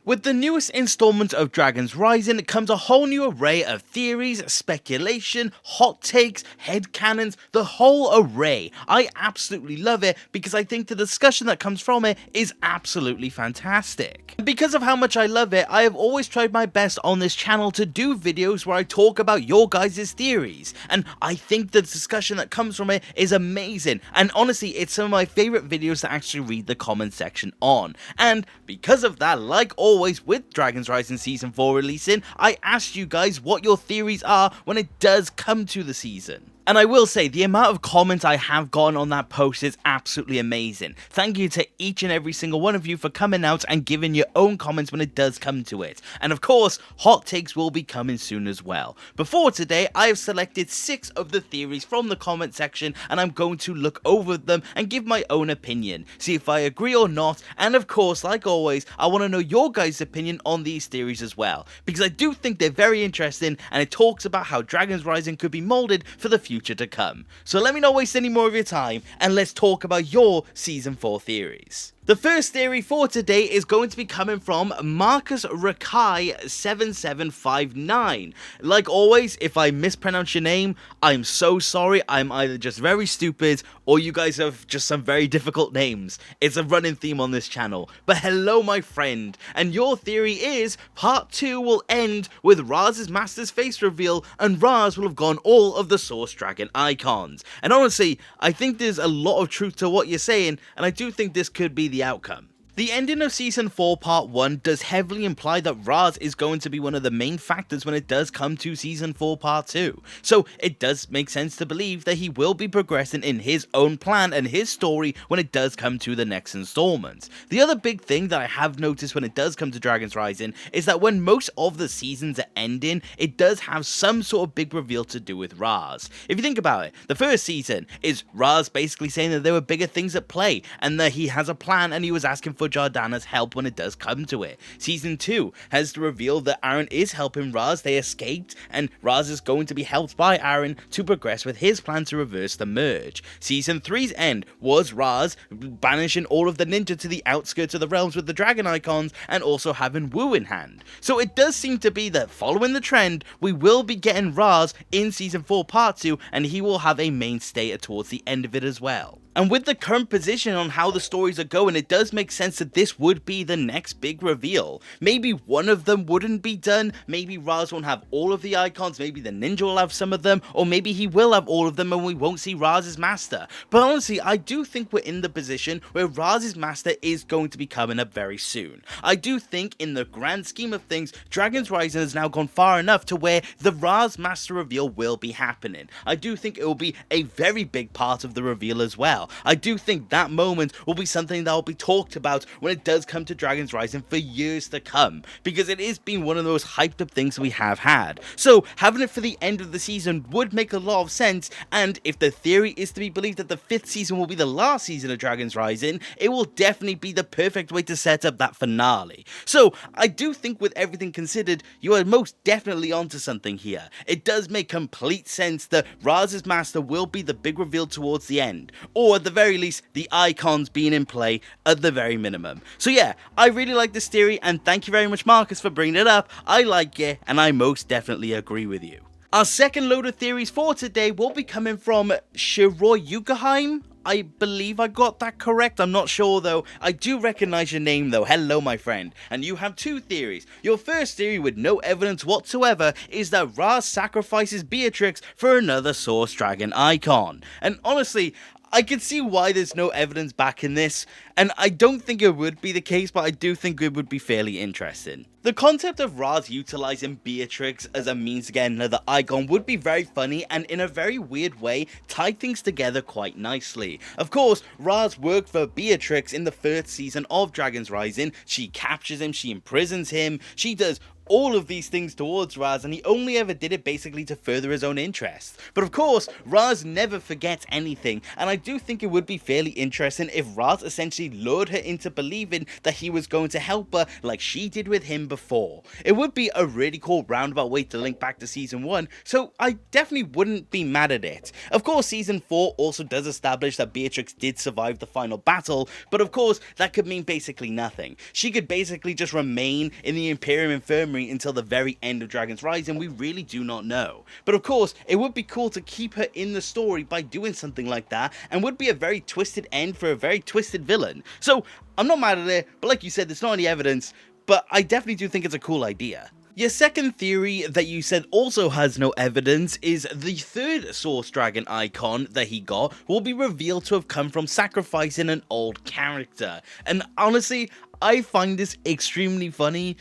With the newest installment of Dragons Rising comes a whole new array of theories, speculation, hot takes, headcanons, the whole array. I absolutely love it because I think the discussion that comes from it is absolutely fantastic. And because of how much I love it, I have always tried my best on this channel to do videos where I talk about your guys' theories, and I think the discussion that comes from it is amazing, and honestly it's some of my favourite videos to actually read the comment section on. And because of that, like always with Dragons Rising Season 4 releasing, I asked you guys what your theories are when it does come to the season. And I will say, the amount of comments I have gotten on that post is absolutely amazing. Thank you to each and every single one of you for coming out and giving your own comments when it does come to it. And of course, hot takes will be coming soon as well. Before today, I have selected 6 of the theories from the comment section, and I'm going to look over them and give my own opinion, see if I agree or not, and of course, like always, I want to know your guys' opinion on these theories as well, because I do think they're very interesting, and it talks about how Dragons Rising could be molded for the future to come. So let me not waste any more of your time, and let's talk about your Season 4 theories. The first theory for today is going to be coming from Marcus Rakai 7759. Like always, if I mispronounce your name, I'm so sorry. I'm either just very stupid or you guys have just some very difficult names. It's a running theme on this channel. But hello, my friend. And your theory is part 2 will end with Raz's Master's face reveal and Raz will have gone all of the Source Dragon icons. And honestly, I think there's a lot of truth to what you're saying, and I do think this could be the outcome. The ending of Season 4 Part 1 does heavily imply that Raz is going to be one of the main factors when it does come to Season 4 Part 2, so it does make sense to believe that he will be progressing in his own plan and his story when it does come to the next installment. The other big thing that I have noticed when it does come to Dragons Rising is that when most of the seasons are ending, it does have some sort of big reveal to do with Raz. If you think about it, the first season is Raz basically saying that there were bigger things at play and that he has a plan and he was asking for Jordana's help when it does come to it. Season 2 has to reveal that Aaron is helping Raz, they escaped, and Raz is going to be helped by Aaron to progress with his plan to reverse the merge. Season 3's end was Raz banishing all of the ninja to the outskirts of the realms with the dragon icons and also having Wu in hand. So it does seem to be that following the trend, we will be getting Raz in Season 4 Part 2 and he will have a mainstay towards the end of it as well. And with the current position on how the stories are going, it does make sense that this would be the next big reveal. Maybe one of them wouldn't be done, maybe Raz won't have all of the icons, maybe the ninja will have some of them, or maybe he will have all of them and we won't see Raz's master. But honestly, I do think we're in the position where Raz's master is going to be coming up very soon. I do think in the grand scheme of things, Dragons Rising has now gone far enough to where the Raz master reveal will be happening. I do think it will be a very big part of the reveal as well. I do think that moment will be something that will be talked about when it does come to Dragons Rising for years to come, because it has been one of those hyped up things we have had. So having it for the end of the season would make a lot of sense, and if the theory is to be believed that the 5th season will be the last season of Dragons Rising, it will definitely be the perfect way to set up that finale. So I do think with everything considered, you are most definitely onto something here. It does make complete sense that Raz's master will be the big reveal towards the end, or at the very least, the icons being in play at the very minimum. So yeah, I really like this theory, and thank you very much, Marcus, for bringing it up. I like it, and I most definitely agree with you. Our second load of theories for today will be coming from Shiroi Yukaheim. I believe I got that correct, I'm not sure though. I do recognize your name though, hello my friend. And you have 2 theories. Your first theory with no evidence whatsoever is that Raz sacrifices Beatrix for another Source Dragon icon. And honestly, I can see why there's no evidence backing this, and I don't think it would be the case, but I do think it would be fairly interesting. The concept of Raz utilizing Beatrix as a means to get another icon would be very funny and in a very weird way tie things together quite nicely. Of course, Raz worked for Beatrix in the 1st season of Dragons Rising. She captures him, she imprisons him, she does all of these things towards Raz, and he only ever did it basically to further his own interests. But of course, Raz never forgets anything, and I do think it would be fairly interesting if Raz essentially lured her into believing that he was going to help her like she did with him before. It would be a really cool roundabout way to link back to season 1, so I definitely wouldn't be mad at it. Of course, season 4 also does establish that Beatrix did survive the final battle, but of course, that could mean basically nothing. She could basically just remain in the Imperium Infirmary until the very end of Dragon's Rising. We really do not know. But of course, it would be cool to keep her in the story by doing something like that, and would be a very twisted end for a very twisted villain. So, I'm not mad at it, but like you said, there's not any evidence, but I definitely do think it's a cool idea. Your second theory that you said also has no evidence is the third Source Dragon icon that he got will be revealed to have come from sacrificing an old character. And honestly, I find this extremely funny,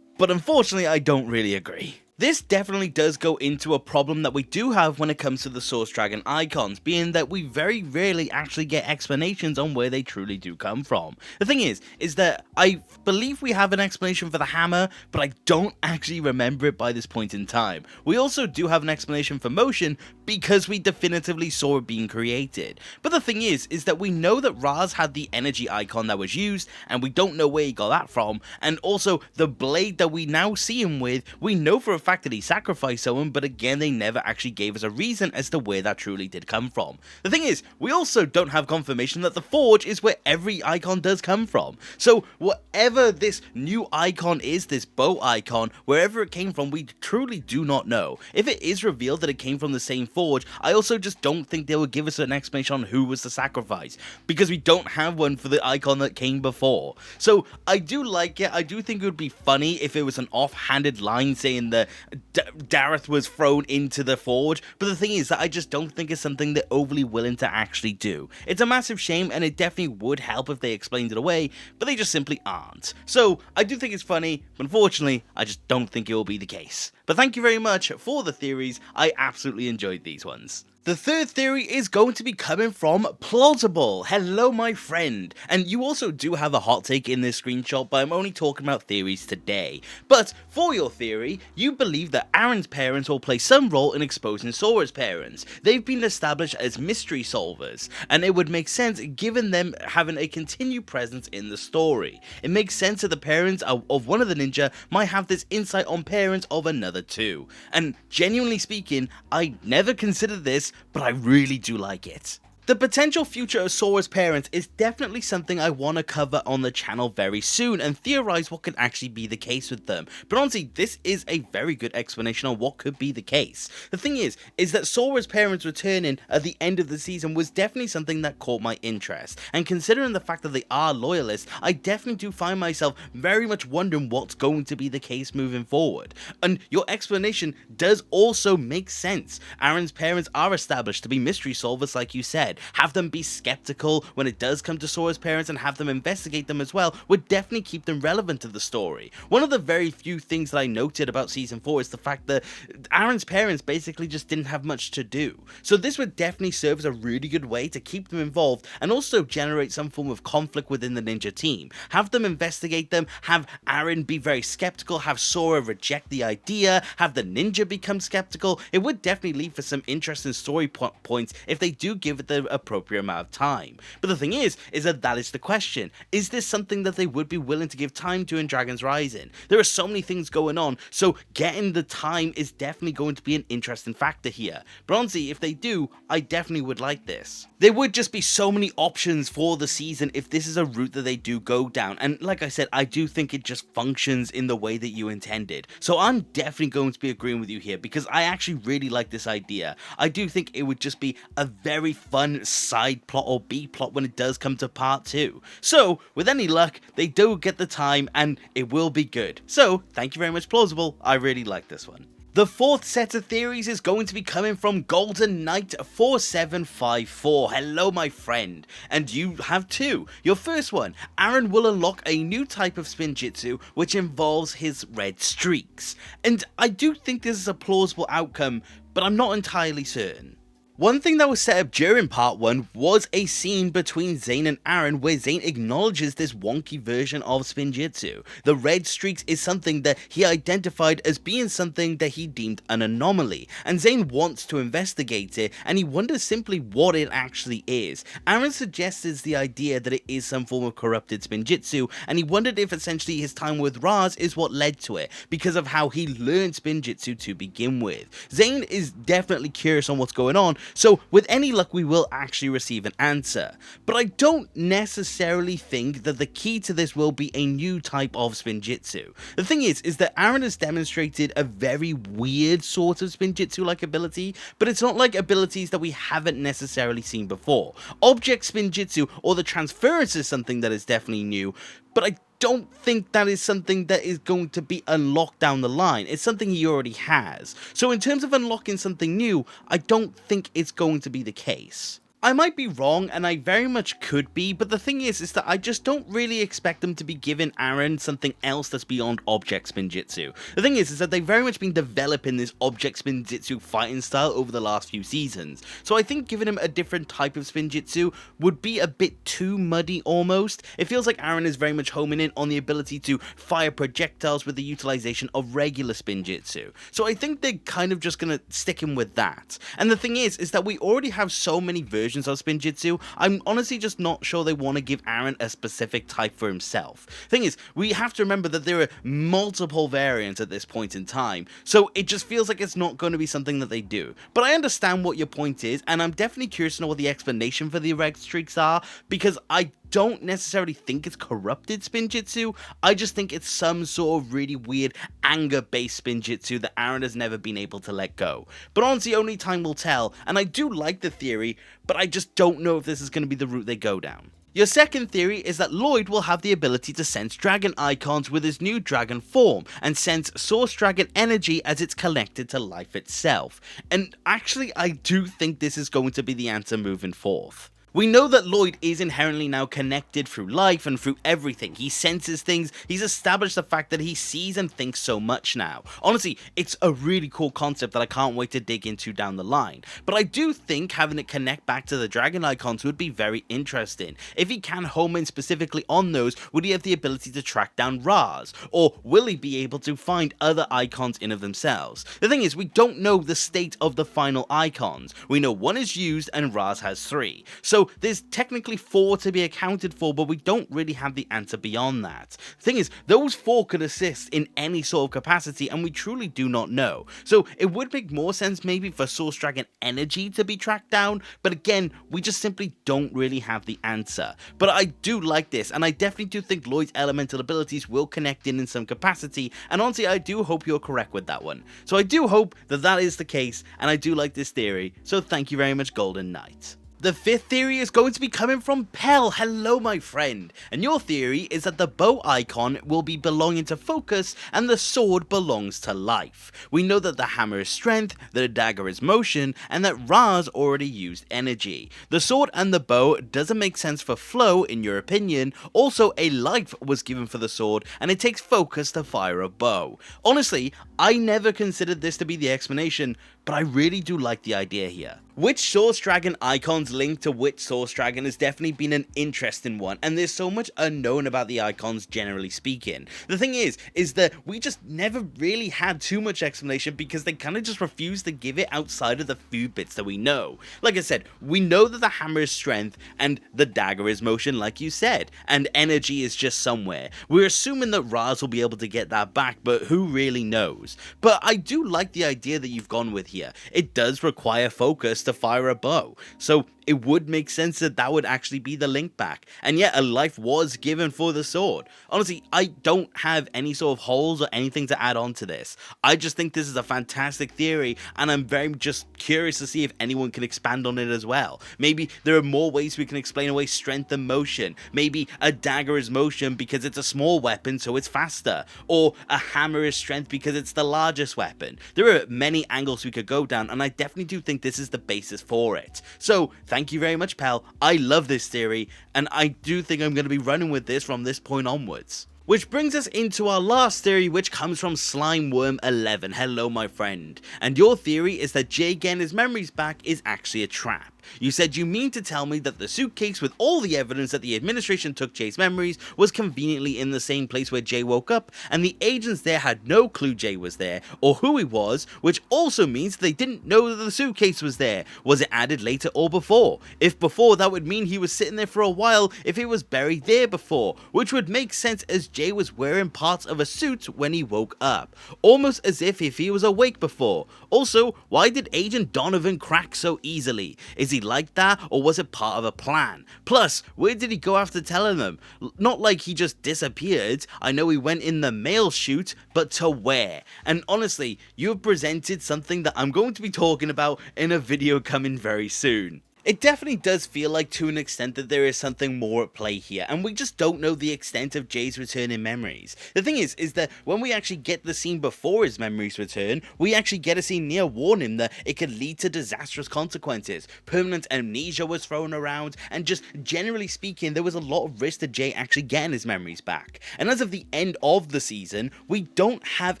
but unfortunately I don't really agree. This definitely does go into a problem that we do have when it comes to the Source Dragon icons, being that we very rarely actually get explanations on where they truly do come from. The thing is that I believe we have an explanation for the hammer, but I don't actually remember it by this point in time. We also do have an explanation for motion because we definitively saw it being created. But the thing is that we know that Raz had the energy icon that was used, and we don't know where he got that from, and also the blade that we now see him with, we know for a fact that he sacrificed someone, but again, they never actually gave us a reason as to where that truly did come from. The thing is, we also don't have confirmation that the Forge is where every icon does come from. So whatever this new icon is, this bow icon, wherever it came from, we truly do not know. If it is revealed that it came from the same Forge, I also just don't think they will give us an explanation on who was the sacrifice, because we don't have one for the icon that came before. So I do like it. I do think it would be funny if it was an offhanded line saying that Dareth was thrown into the Forge, but the thing is that I just don't think it's something they're overly willing to actually do. It's a massive shame, and it definitely would help if they explained it away, but they just simply aren't. So I do think it's funny, but unfortunately, I just don't think it will be the case. But thank you very much for the theories. I absolutely enjoyed these ones. The third theory is going to be coming from Plausible. Hello, my friend. And you also do have a hot take in this screenshot, but I'm only talking about theories today. But for your theory, you believe that Aaron's parents will play some role in exposing Sora's parents. They've been established as mystery solvers, and it would make sense given them having a continued presence in the story. It makes sense that the parents of one of the ninja might have this insight on parents of another too. And genuinely speaking, I never considered this, but I really do like it. The potential future of Sora's parents is definitely something I want to cover on the channel very soon and theorize what could actually be the case with them. But honestly, this is a very good explanation on what could be the case. The thing is that Sora's parents returning at the end of the season was definitely something that caught my interest. And considering the fact that they are loyalists, I definitely do find myself very much wondering what's going to be the case moving forward. And your explanation does also make sense. Aaron's parents are established to be mystery solvers like you said. Have them be skeptical when it does come to Sora's parents and have them investigate them as well would definitely keep them relevant to the story. One of the very few things that I noted about season 4 is the fact that Aaron's parents basically just didn't have much to do. So this would definitely serve as a really good way to keep them involved and also generate some form of conflict within the ninja team. Have them investigate them, have Aaron be very skeptical, have Sora reject the idea, have the ninja become skeptical. It would definitely lead for some interesting story points if they do give it the appropriate amount of time. But the thing is that is the question. Is this something that they would be willing to give time to in Dragon's Rising? There are so many things going on, so getting the time is definitely going to be an interesting factor here. But honestly, if they do, I definitely would like this. There would just be so many options for the season if this is a route that they do go down, and like I said, I do think it just functions in the way that you intended. So I'm definitely going to be agreeing with you here because I actually really like this idea. I do think it would just be a very fun side plot or B plot when it does come to part 2. So with any luck, they do get the time and it will be good. So thank you very much, Plausible. I really like this one. The fourth set of theories is going to be coming from Golden Knight 4754. Hello, my friend. And you have two. Your first one, Aaron will unlock a new type of Spinjitzu which involves his red streaks. And I do think this is a plausible outcome, but I'm not entirely certain. One thing that was set up during part 1 was a scene between Zane and Aaron where Zane acknowledges this wonky version of Spinjitzu. The red streaks is something that he identified as being something that he deemed an anomaly, and Zane wants to investigate it, and he wonders simply what it actually is. Aaron suggests the idea that it is some form of corrupted Spinjitzu, and he wondered if essentially his time with Raz is what led to it, because of how he learned Spinjitzu to begin with. Zane is definitely curious on what's going on, so with any luck we will actually receive an answer. But I don't necessarily think that the key to this will be a new type of Spinjitzu. The thing is that Aaron has demonstrated a very weird sort of Spinjitzu-like ability, but it's not like abilities that we haven't necessarily seen before. Object Spinjitzu or the transference is something that is definitely new, but I don't think that is something that is going to be unlocked down the line. It's something he already has. So in terms of unlocking something new, I don't think it's going to be the case. I might be wrong, and I very much could be, but the thing is that I just don't really expect them to be giving Aaron something else that's beyond Object Spinjitzu. The thing is that they've very much been developing this Object Spinjitzu fighting style over the last few seasons, so I think giving him a different type of Spinjitzu would be a bit too muddy almost. It feels like Aaron is very much homing in on the ability to fire projectiles with the utilization of regular Spinjitzu, so I think they're kind of just gonna stick him with that. And the thing is that we already have so many versions of Spinjitzu, I'm honestly just not sure they want to give Aaron a specific type for himself. Thing is, we have to remember that there are multiple variants at this point in time, so it just feels like it's not going to be something that they do. But I understand what your point is, and I'm definitely curious to know what the explanation for the red streaks are, because I don't necessarily think it's corrupted Spinjitzu, I just think it's some sort of really weird anger-based Spinjitzu that Aaron has never been able to let go. But honestly, only time will tell, and I do like the theory, but I just don't know if this is going to be the route they go down. Your second theory is that Lloyd will have the ability to sense dragon icons with his new dragon form, and sense source dragon energy as it's connected to life itself. And actually, I do think this is going to be the answer moving forth. We know that Lloyd is inherently now connected through life and through everything. He senses things, he's established the fact that he sees and thinks so much now. Honestly, it's a really cool concept that I can't wait to dig into down the line. But I do think having it connect back to the dragon icons would be very interesting. If he can home in specifically on those, would he have the ability to track down Raz? Or will he be able to find other icons in of themselves? The thing is, we don't know the state of the final icons. We know one is used and Raz has 3. So there's technically 4 to be accounted for, but we don't really have the answer beyond that. The thing is, those 4 could assist in any sort of capacity, and we truly do not know. So it would make more sense maybe for Source Dragon energy to be tracked down, but again, we just simply don't really have the answer. But I do like this, and I definitely do think Lloyd's elemental abilities will connect in some capacity, and honestly, I do hope you're correct with that one. So I do hope that that is the case, and I do like this theory, so thank you very much, Golden Knight. The fifth theory is going to be coming from Pell. Hello, my friend. And your theory is that the bow icon will be belonging to focus and the sword belongs to life. We know that the hammer is strength, that the dagger is motion, and that Raz already used energy. The sword and the bow doesn't make sense for flow, in your opinion. Also, a life was given for the sword, and it takes focus to fire a bow. Honestly, I never considered this to be the explanation, but I really do like the idea here. Which Source Dragon icons link to which Source Dragon has definitely been an interesting one, and there's so much unknown about the icons generally speaking. The thing is that we just never really had too much explanation because they kind of just refused to give it outside of the few bits that we know. Like I said, we know that the hammer is strength and the dagger is motion, like you said, and energy is just somewhere. We're assuming that Raz will be able to get that back, but who really knows? But I do like the idea that you've gone with here. It does require focus to fire a bow, so it would make sense that that would actually be the link back, and yet a life was given for the sword. Honestly, I don't have any sort of holes or anything to add on to this. I just think this is a fantastic theory, and I'm very just curious to see if anyone can expand on it as well. Maybe there are more ways we can explain away strength and motion. Maybe a dagger is motion because it's a small weapon, so it's faster, or a hammer is strength because it's the largest weapon. There are many angles we could go down, and I definitely do think this is the basis for it. So thank you very much, pal. I love this theory, and I do think I'm going to be running with this from this point onwards. Which brings us into our last theory, which comes from Slimeworm11. Hello, my friend. And your theory is that Jay getting his memories back is actually a trap. You said you mean to tell me that the suitcase with all the evidence that the administration took Jay's memories was conveniently in the same place where Jay woke up, and the agents there had no clue Jay was there, or who he was, which also means they didn't know that the suitcase was there. Was it added later or before? If before, that would mean he was sitting there for a while if it was buried there before, which would make sense as Jay was wearing parts of a suit when he woke up, almost as if he was awake before. Also, why did Agent Donovan crack so easily? Is he like that, or was it part of a plan? Plus, where did he go after telling them? Not like he just disappeared. I know he went in the mail chute, but to where? And honestly, you have presented something that I'm going to be talking about in a video coming very soon. It definitely does feel like, to an extent, that there is something more at play here, and we just don't know the extent of Jay's return in memories. The thing is that when we actually get the scene before his memories return, we actually get a scene near warn him that it could lead to disastrous consequences. Permanent amnesia was thrown around, and just generally speaking, there was a lot of risk to Jay actually getting his memories back. And as of the end of the season, we don't have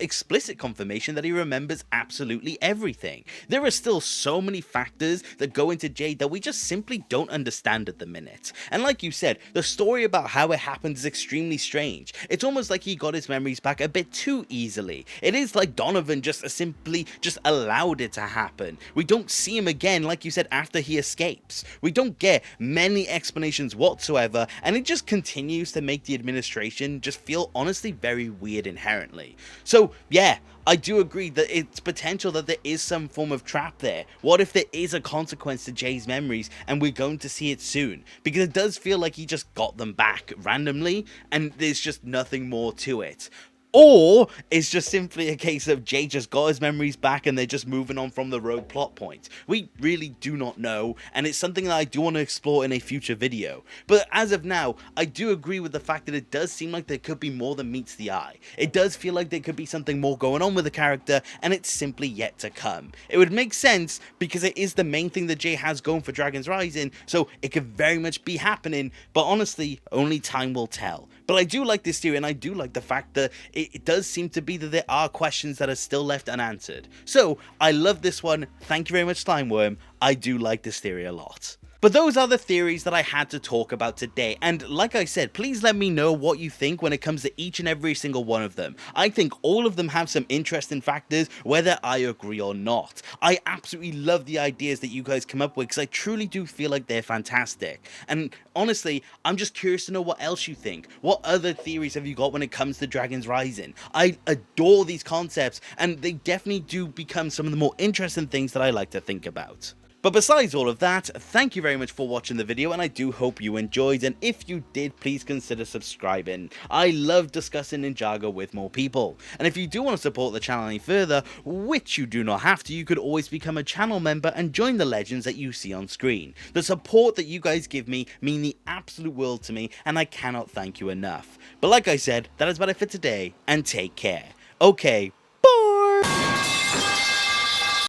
explicit confirmation that he remembers absolutely everything. There are still so many factors that go into Jay that we just simply don't understand at the minute. And like you said, the story about how it happened is extremely strange. It's almost like he got his memories back a bit too easily. It is like Donovan simply allowed it to happen. We don't see him again, like you said, after he escapes. We don't get many explanations whatsoever, and it just continues to make the administration just feel honestly very weird inherently. So yeah, I do agree that it's potential that there is some form of trap there. What if there is a consequence to Jay's memories and we're going to see it soon? Because it does feel like he just got them back randomly and there's just nothing more to it. Or it's just simply a case of Jay just got his memories back and they're just moving on from the rogue plot point. We really do not know, and it's something that I do want to explore in a future video. But as of now, I do agree with the fact that it does seem like there could be more than meets the eye. It does feel like there could be something more going on with the character, and it's simply yet to come. It would make sense because it is the main thing that Jay has going for Dragon's Rising, so it could very much be happening, but honestly, only time will tell. But I do like this theory, and I do like the fact that it does seem to be that there are questions that are still left unanswered. So, I love this one. Thank you very much, Slimeworm. I do like this theory a lot. But those are the theories that I had to talk about today, and like I said, please let me know what you think when it comes to each and every single one of them. I think all of them have some interesting factors, whether I agree or not. I absolutely love the ideas that you guys come up with, because I truly do feel like they're fantastic. And honestly, I'm just curious to know what else you think. What other theories have you got when it comes to Dragon's Rising? I adore these concepts, and they definitely do become some of the more interesting things that I like to think about. But besides all of that, thank you very much for watching the video, and I do hope you enjoyed, and if you did, please consider subscribing. I love discussing Ninjago with more people, and if you do want to support the channel any further, which you do not have to, you could always become a channel member and join the legends that you see on screen. The support that you guys give me mean the absolute world to me, and I cannot thank you enough. But like I said, that is about it for today, and take care. Okay, bye!